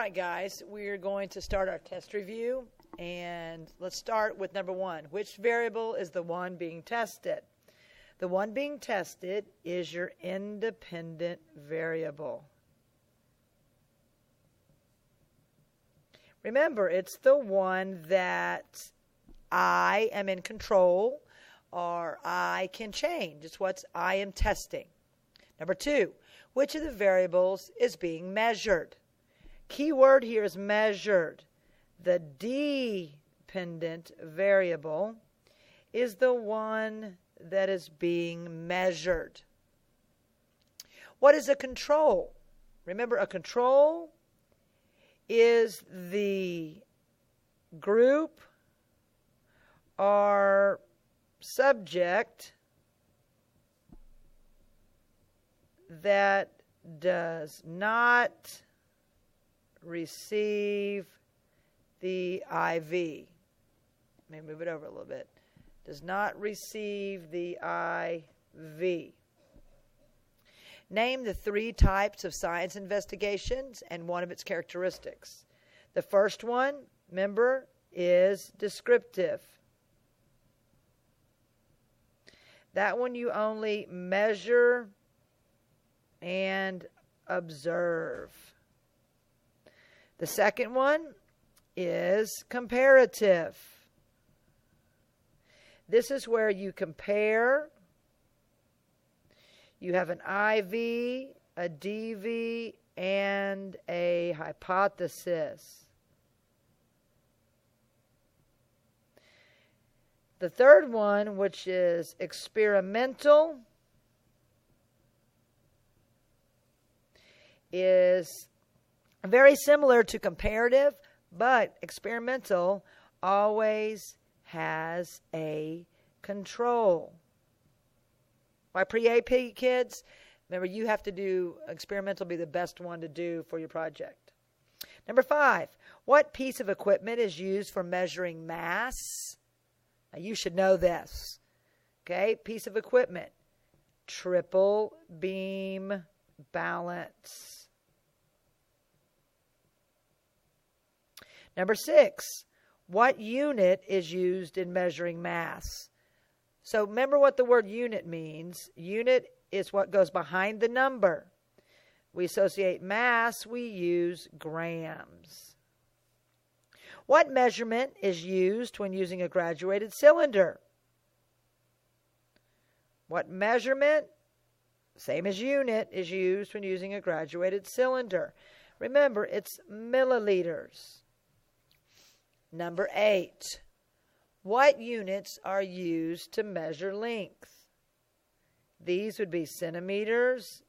right, guys, we're going to start our test review. And let's start with number 1. Which variable is the one being tested? The one being tested is your independent variable. Remember, it's the one that I am in control or I can change. It's what I am testing. Number 2, which of the variables is being measured? Key word here is measured. The dependent variable is the one that is being measured. What is a control? Remember, a control is the group or subject that does not receive the IV. Let me move it over a little bit. Does not receive the IV. Name the 3 types of science investigations and one of its characteristics. The first one, remember, is descriptive. That one you only measure and observe. The second one is comparative. This is where you compare. You have an IV, a DV, and a hypothesis. The third one, which is experimental, is very similar to comparative, but experimental always has a control. My pre-AP kids, remember you have to do experimental, be the best one to do for your project. Number 5, what piece of equipment is used for measuring mass? Now you should know this. Okay, piece of equipment, triple beam balance. Number 6, what unit is used in measuring mass? So remember what the word unit means. Unit is what goes behind the number. We associate mass, we use grams. What measurement is used when using a graduated cylinder? What measurement, same as unit, is used when using a graduated cylinder? Remember, it's milliliters. Number 8, what units are used to measure length? These would be centimeters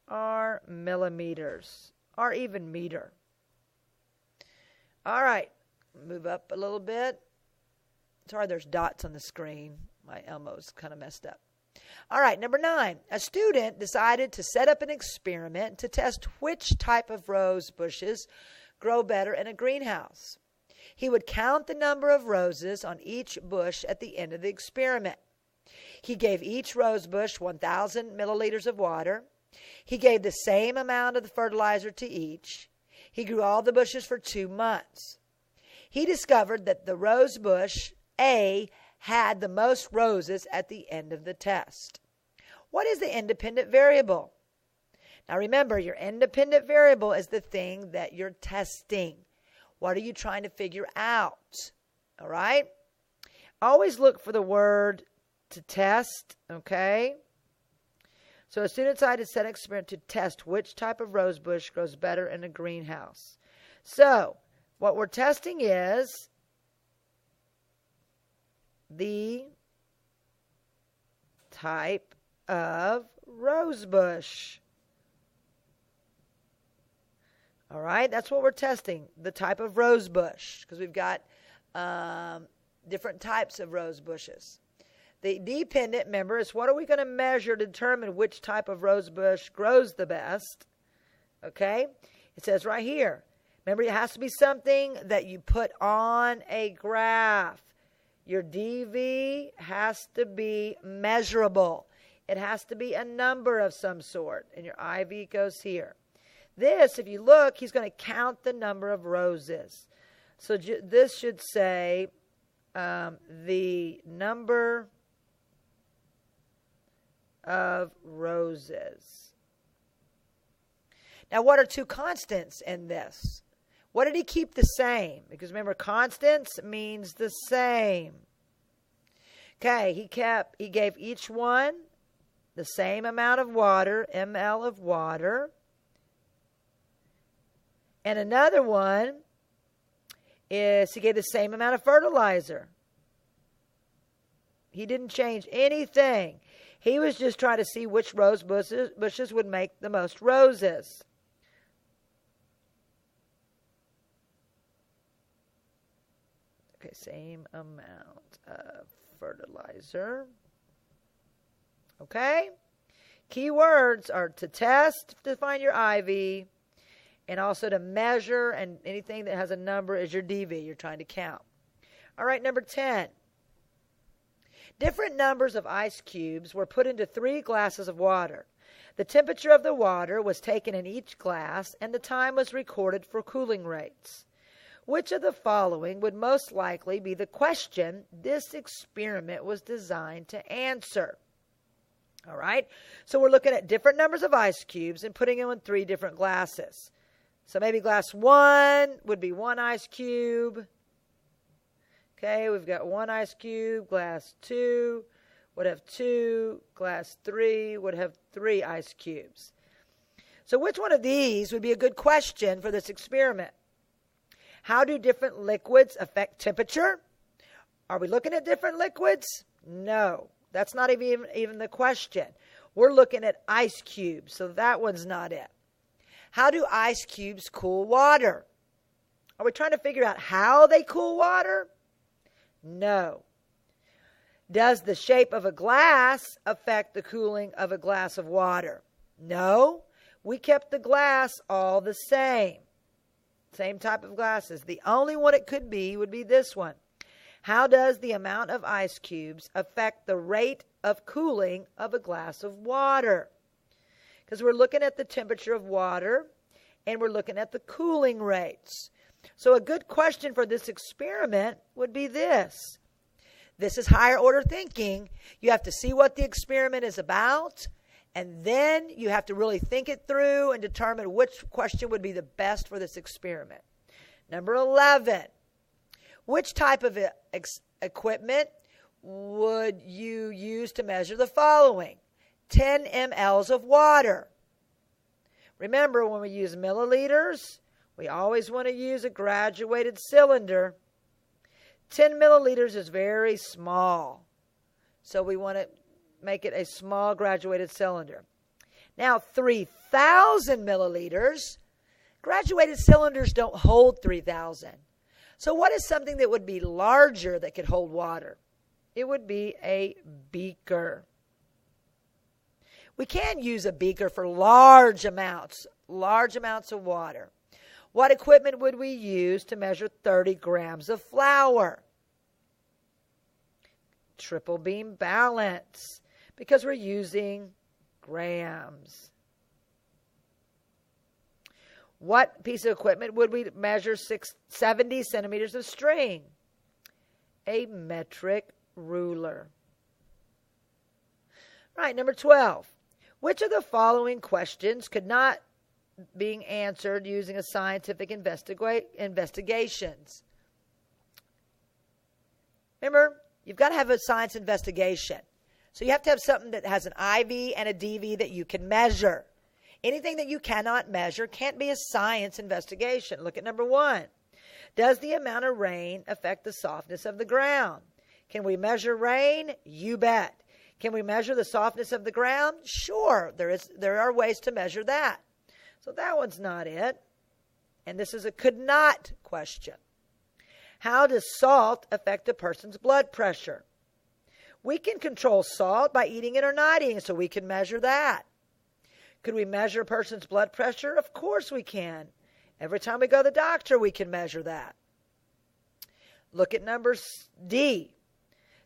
or millimeters or even meter. All right, move up a little bit. Sorry, there's dots on the screen. My elmow's kind of messed up. All right, number 9, a student decided to set up an experiment to test which type of rose bushes grow better in a greenhouse. He would count the number of roses on each bush at the end of the experiment. He gave each rose bush 1,000 milliliters of water. He gave the same amount of the fertilizer to each. He grew all the bushes for 2 months. He discovered that the rose bush A had the most roses at the end of the test. What is the independent variable? Now remember, your independent variable is the thing that you're testing. What are you trying to figure out? All right? Always look for the word to test, okay? So a student decided to set an experiment to test which type of rose bush grows better in a greenhouse. So what we're testing is the type of rose bush. All right, that's what we're testing, the type of rose bush, because we've got different types of rose bushes. The dependent, member, is what are we going to measure to determine which type of rose bush grows the best? Okay, it says right here. Remember, it has to be something that you put on a graph. Your DV has to be measurable. It has to be a number of some sort, and your IV goes here. This, if you look, he's going to count the number of roses. So this should say the number of roses. Now, what are two constants in this? What did he keep the same? Because remember, constants means the same. Okay, he gave each one the same amount of water, ml of water. And another one is he gave the same amount of fertilizer. He didn't change anything. He was just trying to see which rose bushes would make the most roses. Okay, same amount of fertilizer. Okay? Keywords are to test to find your IV, and also to measure, and anything that has a number is your DV. You're trying to count. All right, number 10. Different numbers of ice cubes were put into 3 glasses of water. The temperature of the water was taken in each glass, and the time was recorded for cooling rates. Which of the following would most likely be the question this experiment was designed to answer? All right, so we're looking at different numbers of ice cubes and putting them in 3 different glasses. So maybe glass 1 would be 1 ice cube. Okay, we've got 1 ice cube. Glass 2 would have 2. Glass 3 would have 3 ice cubes. So which one of these would be a good question for this experiment? How do different liquids affect temperature? Are we looking at different liquids? No, that's not even the question. We're looking at ice cubes, so that one's not it. How do ice cubes cool water? Are we trying to figure out how they cool water? No. Does the shape of a glass affect the cooling of a glass of water? No. We kept the glass all the same. Same type of glasses. The only one it could be would be this one. How does the amount of ice cubes affect the rate of cooling of a glass of water? Because we're looking at the temperature of water and we're looking at the cooling rates. So a good question for this experiment would be this. This is higher order thinking. You have to see what the experiment is about, and then you have to really think it through and determine which question would be the best for this experiment. Number 11. Which type of equipment would you use to measure the following? 10 mLs of water. Remember, when we use milliliters, we always want to use a graduated cylinder. 10 milliliters is very small, so we want to make it a small graduated cylinder. Now, 3,000 milliliters, graduated cylinders don't hold 3,000. So what is something that would be larger that could hold water? It would be a beaker. We can use a beaker for large amounts of water. What equipment would we use to measure 30 grams of flour? Triple beam balance, because we're using grams. What piece of equipment would we measure 70 centimeters of string? A metric ruler. Right, number 12. Which of the following questions could not being answered using a scientific investigations? Remember, you've got to have a science investigation. So you have to have something that has an IV and a DV that you can measure. Anything that you cannot measure can't be a science investigation. Look at number 1. Does the amount of rain affect the softness of the ground? Can we measure rain? You bet. Can we measure the softness of the ground? Sure, there are ways to measure that. So that one's not it. And this is a could not question. How does salt affect a person's blood pressure? We can control salt by eating it or not eating it, so we can measure that. Could we measure a person's blood pressure? Of course we can. Every time we go to the doctor, we can measure that. Look at number D.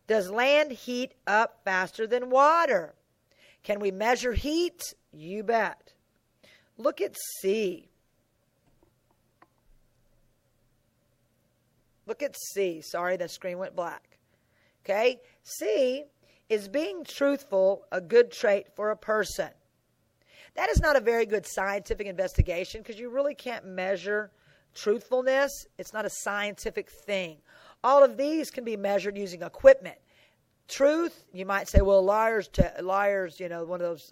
Does land heat up faster than water? Can we measure heat? You bet. Look at C. Look at C. Sorry, the screen went black. Okay? C, is being truthful a good trait for a person? That is not a very good scientific investigation because you really can't measure truthfulness. It's not a scientific thing. All of these can be measured using equipment. Truth, you might say, well, liars, one of those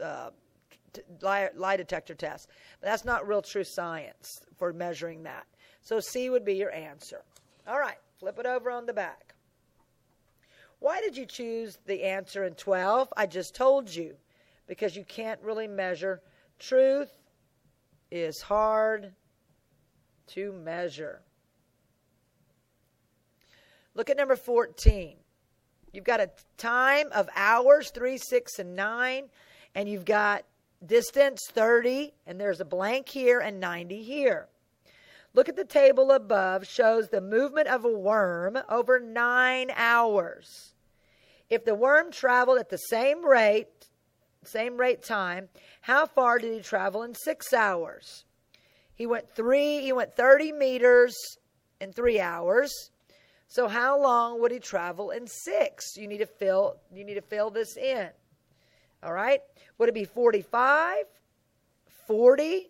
lie detector tests. But that's not real true science for measuring that. So C would be your answer. All right, flip it over on the back. Why did you choose the answer in 12? I just told you. Because you can't really measure. Truth is hard to measure. Look at number 14. You've got a time of hours, 3, 6, and 9. And you've got distance, 30. And there's a blank here and 90 here. Look at the table above. Shows the movement of a worm over 9 hours. If the worm traveled at the same rate time, how far did he travel in 6 hours? He went 30 meters in 3 hours. So how long would he travel in 6? You need to fill this in. All right? Would it be 45, 40,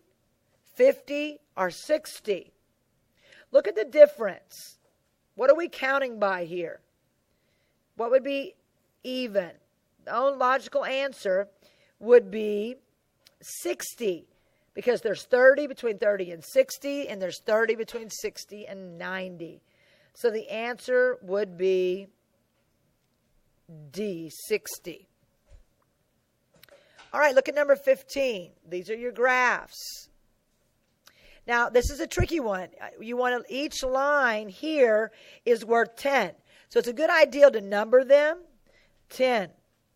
50, or 60? Look at the difference. What are we counting by here? What would be even? The only logical answer would be 60 because there's 30 between 30 and 60 and there's 30 between 60 and 90. So the answer would be D, 60. All right, look at number 15. These are your graphs. Now, this is a tricky one. Each line here is worth 10. So it's a good idea to number them. 10,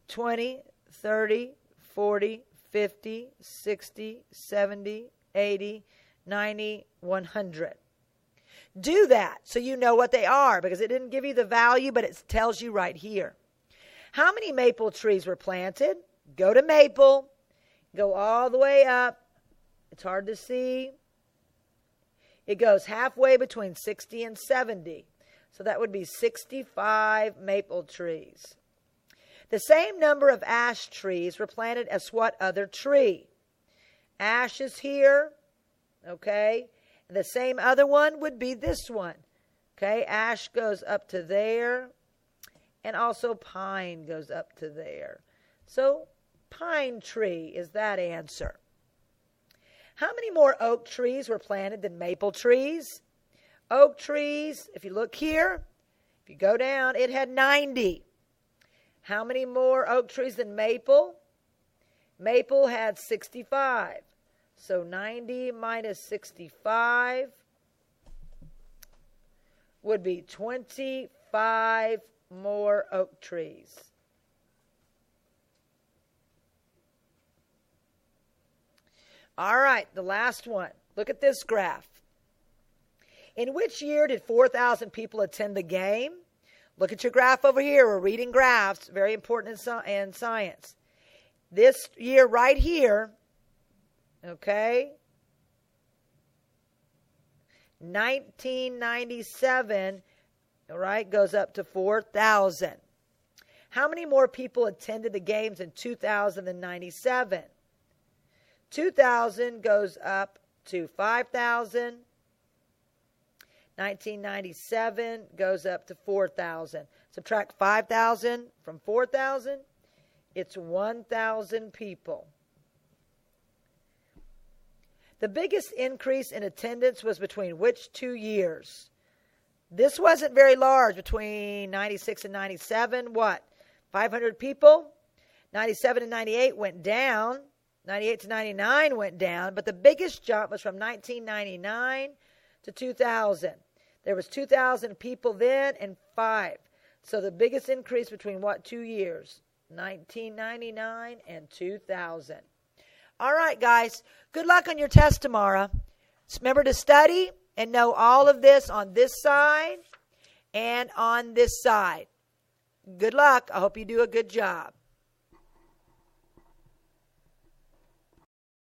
20, 30, 40, 50, 60, 70, 80, 90, 100. Do that so you know what they are because it didn't give you the value, but it tells you right here. How many maple trees were planted? Go to maple. Go all the way up. It's hard to see. It goes halfway between 60 and 70. So that would be 65 maple trees. The same number of ash trees were planted as what other tree? Ash is here, okay? And the same other one would be this one, okay? Ash goes up to there, and also pine goes up to there. So pine tree is that answer. How many more oak trees were planted than maple trees? Oak trees, if you look here, if you go down, it had 90. How many more oak trees than maple? Maple had 65. So 90 minus 65 would be 25 more oak trees. All right, the last one. Look at this graph. In which year did 4,000 people attend the game? Look at your graph over here. We're reading graphs. Very important in science. This year right here, okay, 1997, all right, goes up to 4,000. How many more people attended the games in 2097? 2,000 goes up to 5,000. 1997 goes up to 4,000. Subtract 5,000 from 4,000. It's 1,000 people. The biggest increase in attendance was between which 2 years? This wasn't very large between 96 and 97. What? 500 people? 97 and 98 went down. 98 to 99 went down. But the biggest jump was from 1999 to 2000. There was 2,000 people then and 5. So the biggest increase between what 2 years? 1999 and 2000. All right, guys. Good luck on your test tomorrow. Remember to study and know all of this on this side and on this side. Good luck. I hope you do a good job.